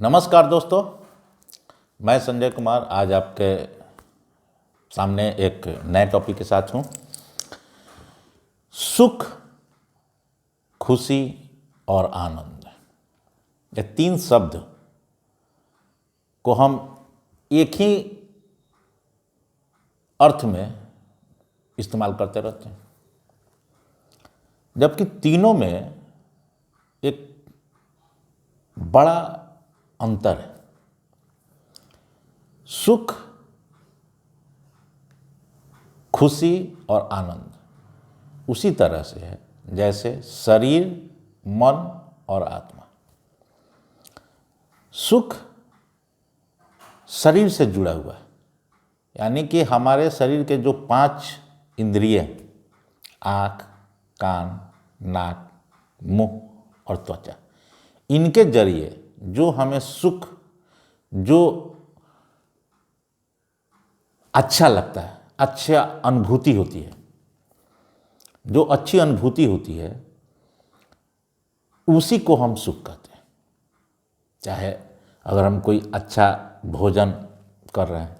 नमस्कार दोस्तों, मैं संजय कुमार आज आपके सामने एक नए टॉपिक के साथ हूँ। सुख, खुशी और आनंद, ये तीन शब्द को हम एक ही अर्थ में इस्तेमाल करते रहते हैं, जबकि तीनों में एक बड़ा अंतर है। सुख, खुशी और आनंद उसी तरह से है जैसे शरीर, मन और आत्मा। सुख शरीर से जुड़ा हुआ है, यानी कि हमारे शरीर के जो 5 इंद्रिय, आँख, कान, नाक, मुंह और त्वचा, इनके जरिए जो हमें सुख, जो अच्छा लगता है, अच्छा अनुभूति होती है, जो अच्छी अनुभूति होती है, उसी को हम सुख कहते हैं। चाहे अगर हम कोई अच्छा भोजन कर रहे हैं,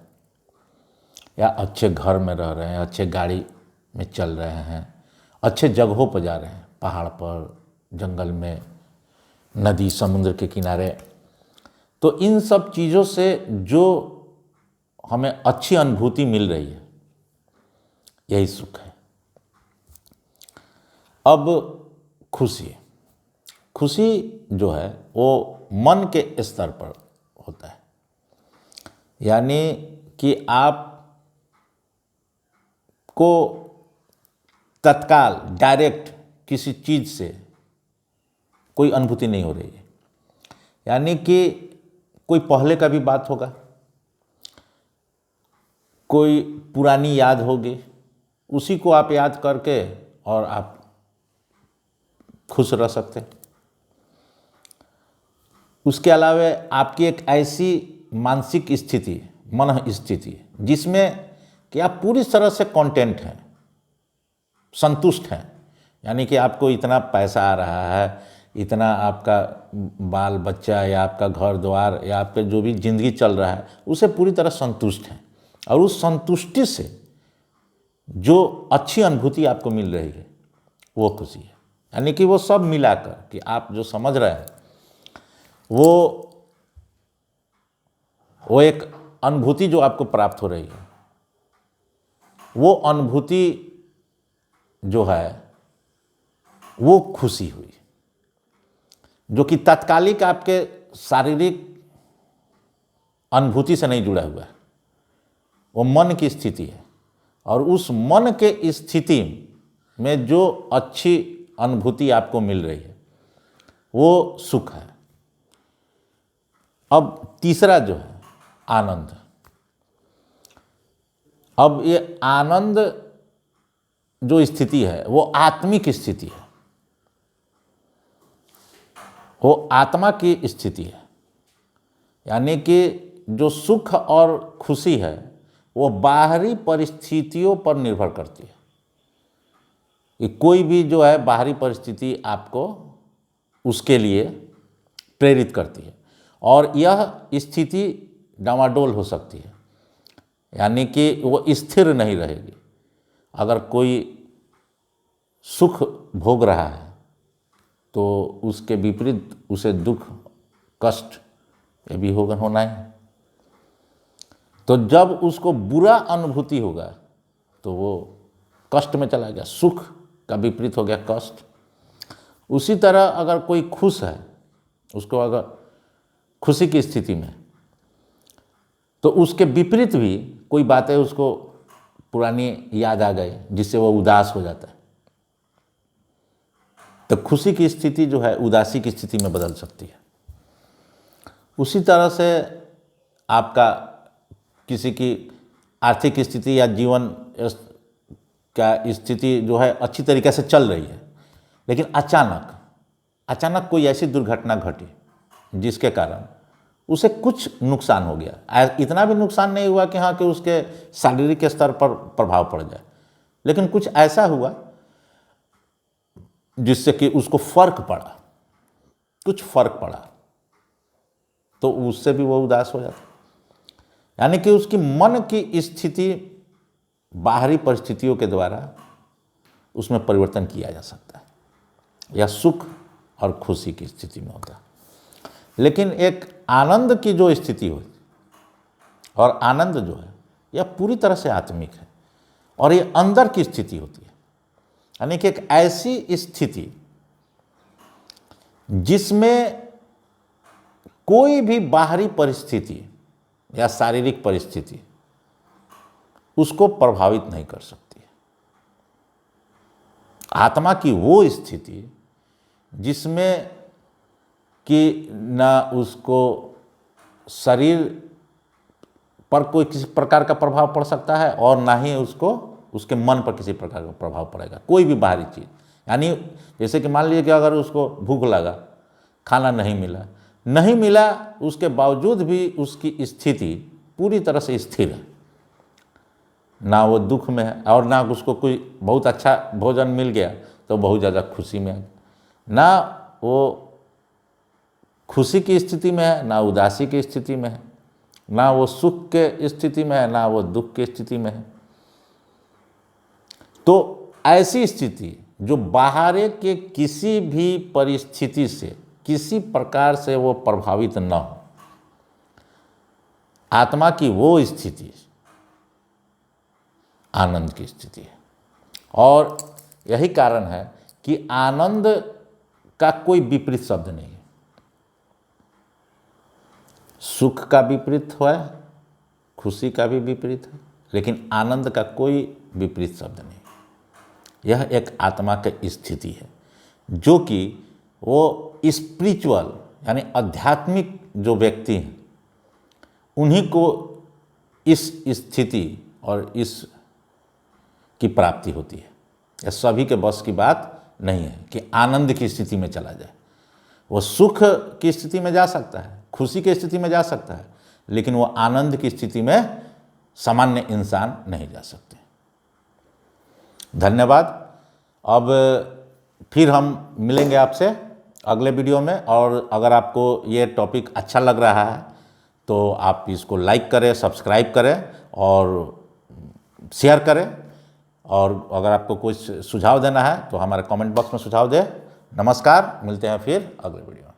या अच्छे घर में रह रहे हैं, अच्छे गाड़ी में चल रहे हैं, अच्छे जगहों पर जा रहे हैं, पहाड़ पर, जंगल में, नदी, समुद्र के किनारे, तो इन सब चीज़ों से जो हमें अच्छी अनुभूति मिल रही है, यही सुख है। अब खुशी, खुशी जो है वो मन के स्तर पर होता है, यानी कि आप को तत्काल डायरेक्ट किसी चीज़ से कोई अनुभूति नहीं हो रही है, यानी कि कोई पहले का भी बात होगा, कोई पुरानी याद होगी, उसी को आप याद करके और आप खुश रह सकते हैं। उसके अलावा आपकी एक ऐसी मानसिक स्थिति, मन स्थिति, जिसमें कि आप पूरी तरह से कंटेंट हैं, संतुष्ट हैं, यानी कि आपको इतना पैसा आ रहा है, इतना आपका बाल बच्चा या आपका घर द्वार या आपके जो भी जिंदगी चल रहा है, उसे पूरी तरह संतुष्ट हैं, और उस संतुष्टि से जो अच्छी अनुभूति आपको मिल रही है वो खुशी है। यानी कि वो सब मिलाकर कि आप जो समझ रहे हैं वो एक अनुभूति जो आपको प्राप्त हो रही है, वो अनुभूति जो है वो खुशी हुई, जो कि तात्कालिक आपके शारीरिक अनुभूति से नहीं जुड़ा हुआ है, वो मन की स्थिति है, और उस मन के स्थिति में जो अच्छी अनुभूति आपको मिल रही है वो सुख है। अब तीसरा जो है आनंद। अब ये आनंद जो स्थिति है वो आत्मिक स्थिति है, वो आत्मा की स्थिति है, यानी कि जो सुख और खुशी है वो बाहरी परिस्थितियों पर निर्भर करती है, कि कोई भी जो है बाहरी परिस्थिति आपको उसके लिए प्रेरित करती है, और यह स्थिति डामाडोल हो सकती है, यानी कि वो स्थिर नहीं रहेगी। अगर कोई सुख भोग रहा है तो उसके विपरीत उसे दुख, कष्ट ये भी होना है। तो जब उसको बुरा अनुभूति होगा तो वो कष्ट में चला गया, सुख का विपरीत हो गया कष्ट। उसी तरह अगर कोई खुश है, उसको अगर खुशी की स्थिति में, तो उसके विपरीत भी कोई बातें उसको पुरानी याद आ गई जिससे वो उदास हो जाता है, तो खुशी की स्थिति जो है उदासी की स्थिति में बदल सकती है। उसी तरह से आपका किसी की आर्थिक स्थिति या जीवन का स्थिति जो है अच्छी तरीके से चल रही है, लेकिन अचानक कोई ऐसी दुर्घटना घटी जिसके कारण उसे कुछ नुकसान हो गया। इतना भी नुकसान नहीं हुआ कि हाँ कि उसके शारीरिक स्तर पर प्रभाव पड़ जाए, लेकिन कुछ ऐसा हुआ जिससे कि उसको कुछ फर्क पड़ा, तो उससे भी वो उदास हो जाता है। यानी कि उसकी मन की स्थिति बाहरी परिस्थितियों के द्वारा उसमें परिवर्तन किया जा सकता है, या सुख और खुशी की स्थिति में होता है। लेकिन एक आनंद की जो स्थिति होती है, और आनंद जो है यह पूरी तरह से आत्मिक है, और ये अंदर की स्थिति होती है। यानी कि एक ऐसी स्थिति जिसमें कोई भी बाहरी परिस्थिति या शारीरिक परिस्थिति उसको प्रभावित नहीं कर सकती है। आत्मा की वो स्थिति जिसमें कि ना उसको शरीर पर कोई किसी प्रकार का प्रभाव पड़ सकता है, और ना ही उसको उसके मन पर किसी प्रकार का प्रभाव पड़ेगा, कोई भी बाहरी चीज़। यानी जैसे कि मान लीजिए कि अगर उसको भूख लगा, खाना नहीं मिला, उसके बावजूद भी उसकी स्थिति पूरी तरह से स्थिर है, ना वो दुख में है, और ना उसको कोई बहुत अच्छा भोजन मिल गया तो बहुत ज़्यादा खुशी में है, ना वो खुशी की स्थिति में है, ना उदासी की स्थिति में है, ना वो सुख के स्थिति में है, ना वो दुख की स्थिति में है। तो ऐसी स्थिति जो बाहर के किसी भी परिस्थिति से किसी प्रकार से वो प्रभावित न हो, आत्मा की वो स्थिति आनंद की स्थिति है। और यही कारण है कि आनंद का कोई विपरीत शब्द नहीं है। सुख का विपरीत है, खुशी का भी विपरीत है, लेकिन आनंद का कोई विपरीत शब्द नहीं। यह एक आत्मा की स्थिति है जो कि वो स्पिरिचुअल यानी आध्यात्मिक जो व्यक्ति हैं उन्हीं को इस स्थिति और इस की प्राप्ति होती है। यह सभी के बस की बात नहीं है कि आनंद की स्थिति में चला जाए। वो सुख की स्थिति में जा सकता है, खुशी की स्थिति में जा सकता है, लेकिन वो आनंद की स्थिति में सामान्य इंसान नहीं जा सकते। धन्यवाद। अब फिर हम मिलेंगे आपसे अगले वीडियो में, और अगर आपको ये टॉपिक अच्छा लग रहा है तो आप इसको लाइक करें, सब्सक्राइब करें और शेयर करें। और अगर आपको कोई सुझाव देना है तो हमारे कमेंट बॉक्स में सुझाव दें। नमस्कार, मिलते हैं फिर अगले वीडियो में।